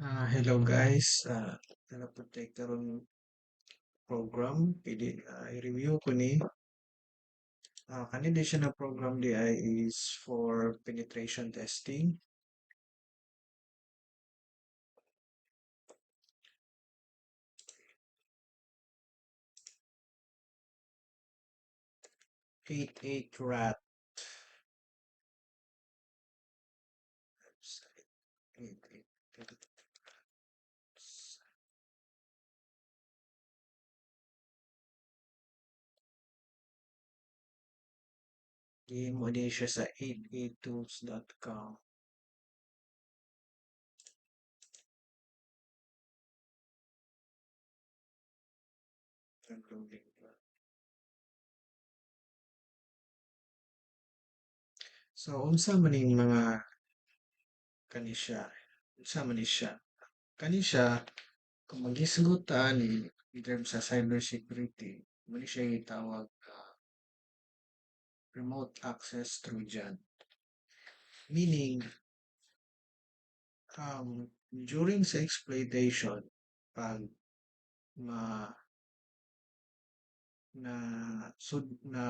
Hello guys. Napunta karon program pwede i-review ko ni kani siya na program di ay is for penetration testing. Eight rat. Website. 88 Game mo din siya sa 882s.com. So unsa man yung mga kanisya? Unsa man ni siya? Kanisya kung magisgutan in terms sa cybersecurity, mali siya gitawag remote access Trojan. Meaning, during sa exploitation, pag ma na na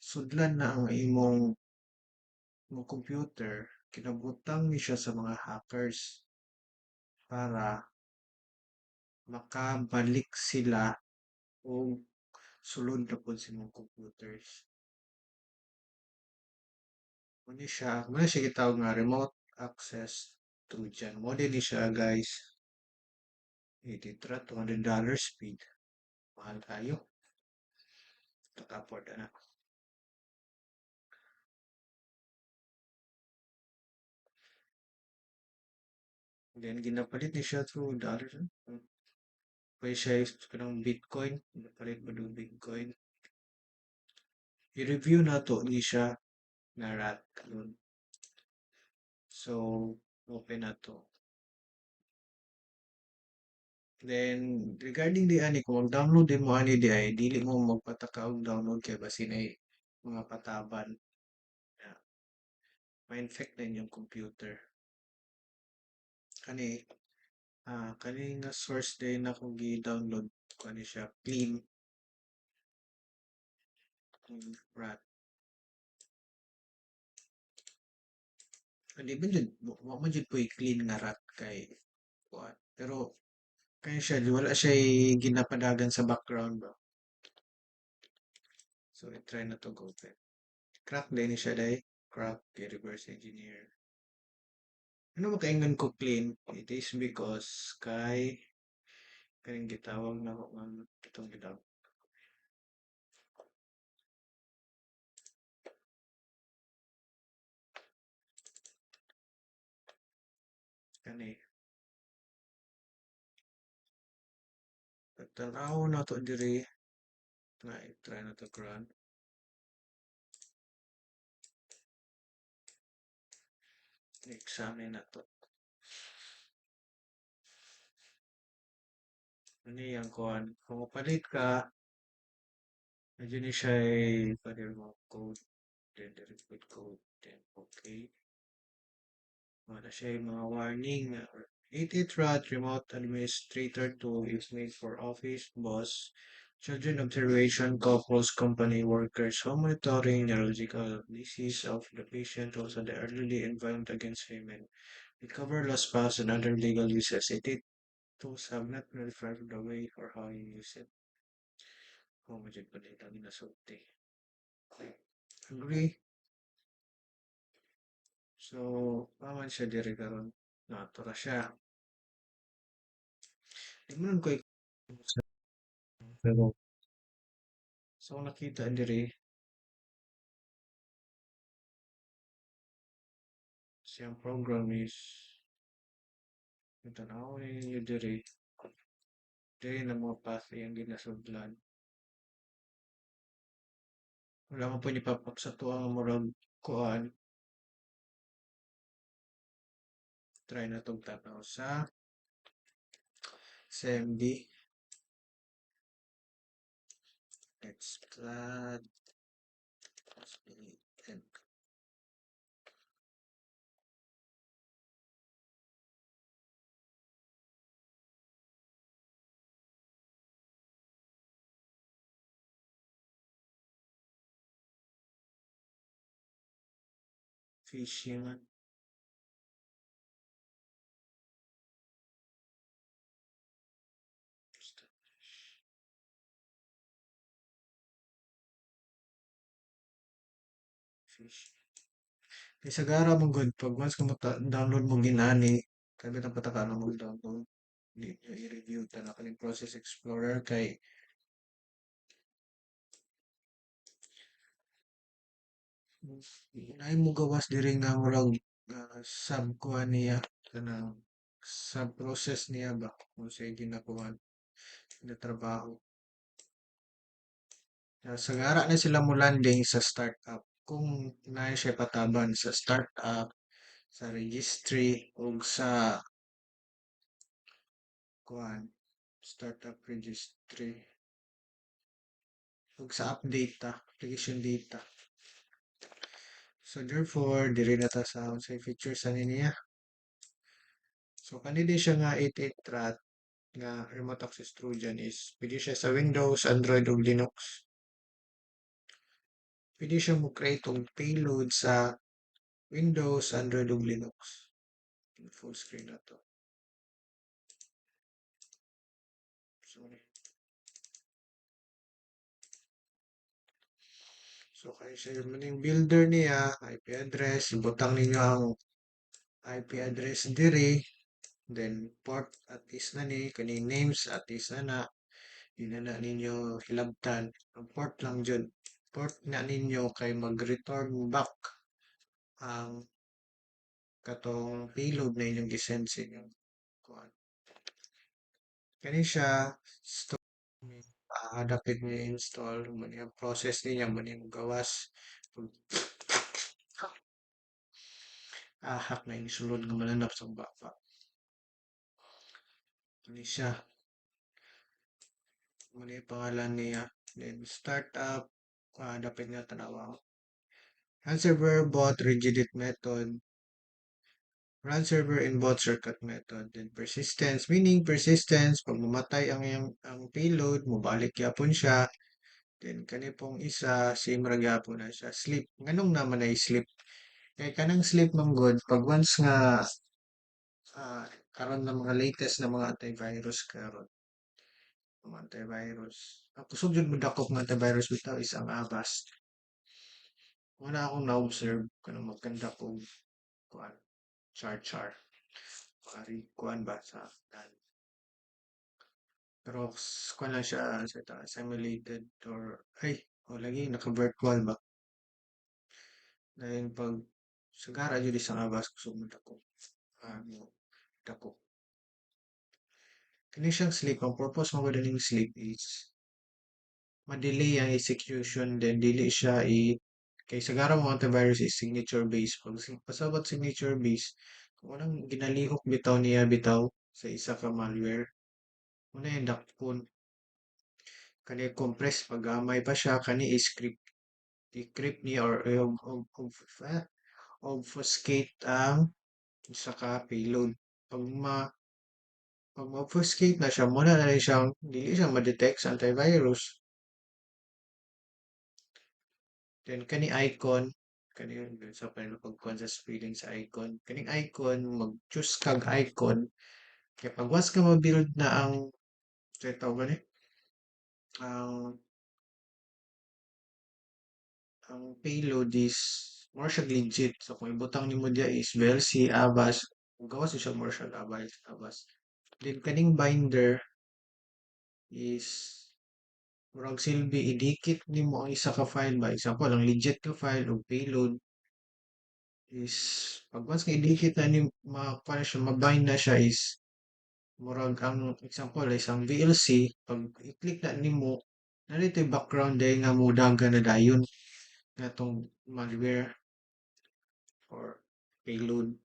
sudlan na ang imong computer, kinabutang ni siya sa mga hackers para makabalik sila o sulod na po sa imong computers. Muna siya gitawag nga remote access Trojan. Mo din ni siya guys. Ititra $200 speed. Mahal kayo. Taka-afford na. Then ginapalit ni siya through dollars. Pwede siya kanang Bitcoin. Ginapalit mo ng Bitcoin. I-review na to ni siya na rat karon. So, open na to. Then, regarding di ani, kung mag-download din mo ani di ay, dili mo magpataka og download kay basin ay mga pataban. Yeah. Ma-infect na yung computer. Kani, kani nga source din na kung gi-download ko ani siya, clean rat. Hindi ba dyan, mo dyan po i-clean nga rat kay kuan. Pero, kaya siya, wala siya ginapadagan sa background ba. So, i-try na to go open. Crack din siya dahil. Crack, reverse engineer. Ano makaingan ko clean? It is because kayong gitawag na ko ng itong gitawag. Kani. Tanaw na to diri. Na i-try na to run. Examine na to. Ano yung kuhan? Kung mapalit ka, nandiyan ni siya pwede mo code. Then the repeat code. Then okay. Wala siya yung mga warning. 88 RAT Remote Administrator Tool is made for office, boss, children observation, couples, company workers, home monitoring, neurological disease of the patient, also the elderly and violent against women. Recover lost files and other legal uses. 88 tools have not notified the way or how you use it. Oh, medyo pa nila minasulti. Agree? So, paman siya diri karon. Natura siya. Di mo nun ko pero so nakita diri siyang program is tanaw ninyo diri na mga path yung ginasudlan. Wala mo po nipapak sa tuwang murag kuan. Try na tong tanaw sa CMD. Explat. And Phishing. Phishing. Isagara mong good pag once kung download mo ginani, kaya bitang pataka mo download. Hindi nyo i-review ta na kaning Process Explorer kay inay mo gawas diri nga murag sub kuha niya kanang sub process niya ba kung sa ginakuha na trabaho. Sagara na sila mo landing sa startup. Kung na siya pataban sa startup, sa registry, o sa kuhan, startup registry, o sa update ta, application data. So therefore, diri na ta sa unsay features ani niya. So kanidi siya nga 88 rat nga remote access trojan is pwede siya sa Windows, Android ug Linux. Pwede siya mo create og payload sa Windows, Android ug Linux. Full screen na to. Sorry. So kaya siya yung maning builder niya, IP address, ibutang ninyo ang IP address diri, then port at is na ni, kaning names at is na, di na ninyo hilabtan. Ang port lang dyan. Port na ninyo kay mag-return back ang katong payload na inyong gisend sa inyong kuan. Kani siya, dapit niya install, mani ang process niya, mani ang gawas. Ahak na yung sulod nga mananap sa baba. Kani siya, mani ang pangalan niya. Then startup, dapit nga tanawa. Run server bot rigidit method. Run server in bot shortcut method. Then persistence, meaning persistence, pag mamatay ang payload, mabalik yapon siya. Then kani pong isa, same ra gyapon na siya. Sleep. Nganong naman ay sleep? Kay kanang sleep mong good, pag once nga karon na mga latest na mga antivirus karon, mga antivirus. Ang kusog jud mo dakop nga antivirus bitaw is ang Avast. Wala akong na-observe kanang magkanda kong kuan, char. Pari kuan ba sa pero kuan lang siya sa simulated or ay o lagi naka-virtual ba. Dahil pag sagara jud isang Avast kusog mo dakop. Ano, dakop. Kini siyang sleep. Ang purpose mo ning sleep is ma-delay ang execution then dili siya kay sagara mo antivirus is signature based. Pag pasabot signature based, kung anong ginalihok bitaw niya bitaw sa isa ka malware, muna yung dakpon. Kani compress pag-amay pa siya, kani i-script. I-crypt niya or obfuscate ang isa ka payload. Pag ma-obfuscate na siya, muna na rin siyang, dili siya ma-detect sa antivirus. Then, kani icon, kani yun, sa pagkuhan sa spelling sa icon. Kaning icon, mag-choose kag icon. Kaya pag once ka ma-build na ang, sa tawag gani, ang, ang payload is more siya legit. So, kung ibutang ni mo dia is VLC, Avast, kung gawas siya more siya Avast. Then, kaning binder is murag silbi idikit nimo ang isa ka file ba example ang legit ka file o payload is pag once nga idikit na ni para siya mabind na siya is murag ang example is ang VLC pag i-click na nimo narito yung background day nga mudaga na dayon nga tong malware or payload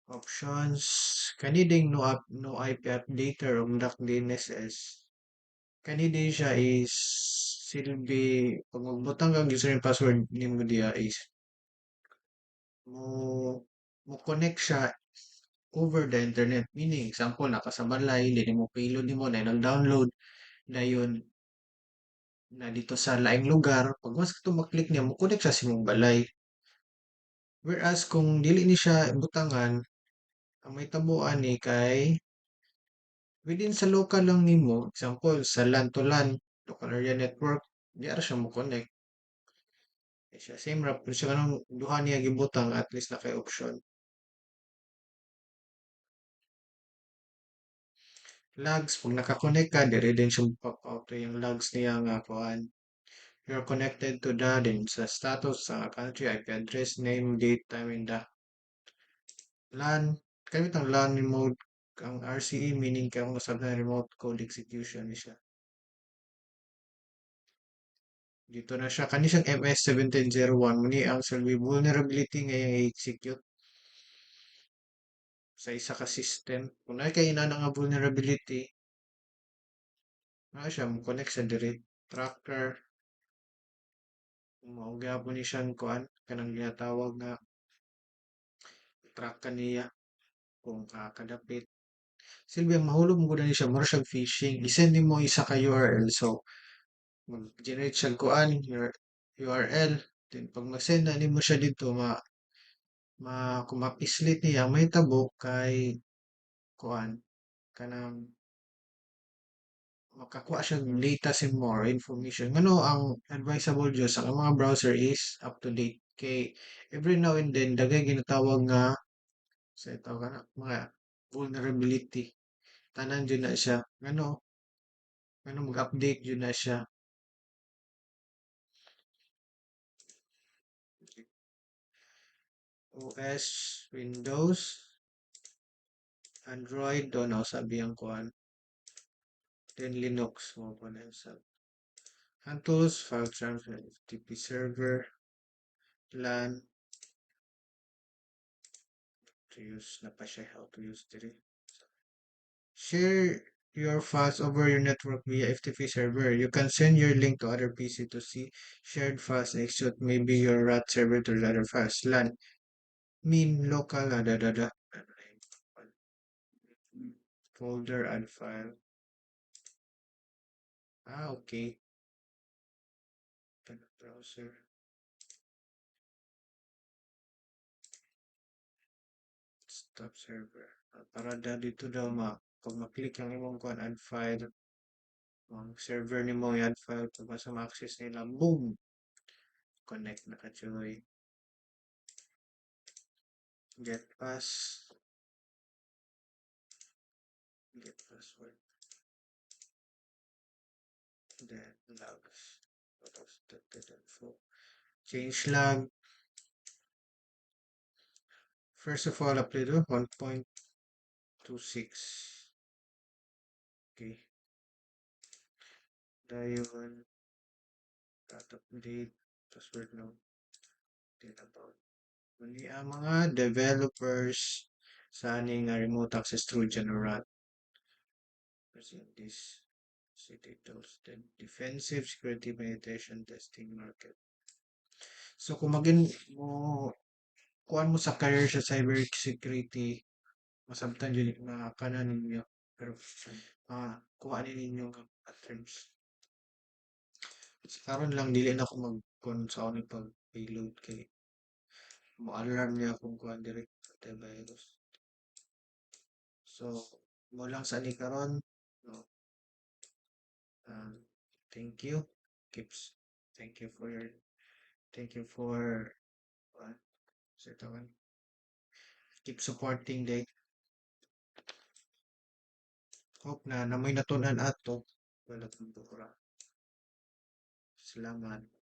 options kani ding no IP updater o DNSS kani din siya is silbi pag magbutang kang username password nimo diya is mo mo connect siya over the internet meaning example nakasabalay hindi mo payload nimo na nag-download dayon na dito sa laing lugar pag mas ka maklik niya mo connect siya sa imong balay Whereas kung dili ni siya butangan, ang may tabuan ni kay within sa local lang nimo, example, sa LAN to LAN, local area network, di ara siya mo connect. Siya same rap, kung siya kanang duha niya gibutang, at least na kay option. Logs, pag nakakonect ka, dire din siya pop-out yung logs niya nga kuan. You're connected to the, din sa status, sa country, IP address, name, date, time, and the LAN. Kamit ang LAN remote, ang RCE, meaning ka kung sa remote code execution ni siya. Dito na siya. Kani siyang MS1701. Muni ang survey vulnerability ngayong i-execute sa isa ka system. Kung na kay ina nga vulnerability, na siya mo connect sa direct tracker. Mauga po ni siyang kuan kanang ginatawag nga track kaniya kung kadapit. Silbi ang mahulog mo ni siya mura siyang phishing. I-send mo isa ka URL, so mag-generate siya kuan your URL. Then pag mag-send na nimo siya dito kung ma-pislit niya may tabok kay kuan kanang makakuha siya ng data sim more information. Ano ang advisable dyan sa mga browser is up to date. Kay every now and then, dagay ginatawag nga sa ito ka na, mga vulnerability. Tanan dyan na siya. Mag-update dyan na siya. OS, Windows, Android, doon ako sabi ang kuhan. Then Linux, mo po na sa Tools, file transfer, FTP server, LAN, to use na pa siya, how to use diri. Share your files over your network via FTP server. You can send your link to other PC to see shared files and execute maybe your RAT server to the other files. LAN, mean local, folder, add file. Okay. Browser. Stop server. Para dito daw pag maklik ang imong kuan add file, ang server ni mo add file, pag basta ma-access nila, boom! Connect na ka-choy. Get password. Then logs. Info. Change log. First of all, update 1.26. Okay. Dayon. Update. Password no. Then about. Muli ang mga developers sa aning remote access Trojan or RAT. Present this. City tools. Then defensive security penetration testing market. So kung magin mo kuan mo sa career sa cyber security, masabtan yun makakanan ninyo. Pero kuha ninyo nga terms. Karon lang dili na ako mag-con sa ako pag-payload kay mo alarm niya kung kuan direct antivirus. So mo lang sa ni karon, no. Um, thank you. Keeps thank you for your thank you for uh, sa tawan. Keep supporting the hope na namoy natunan ato wala tong bukura. Salamat.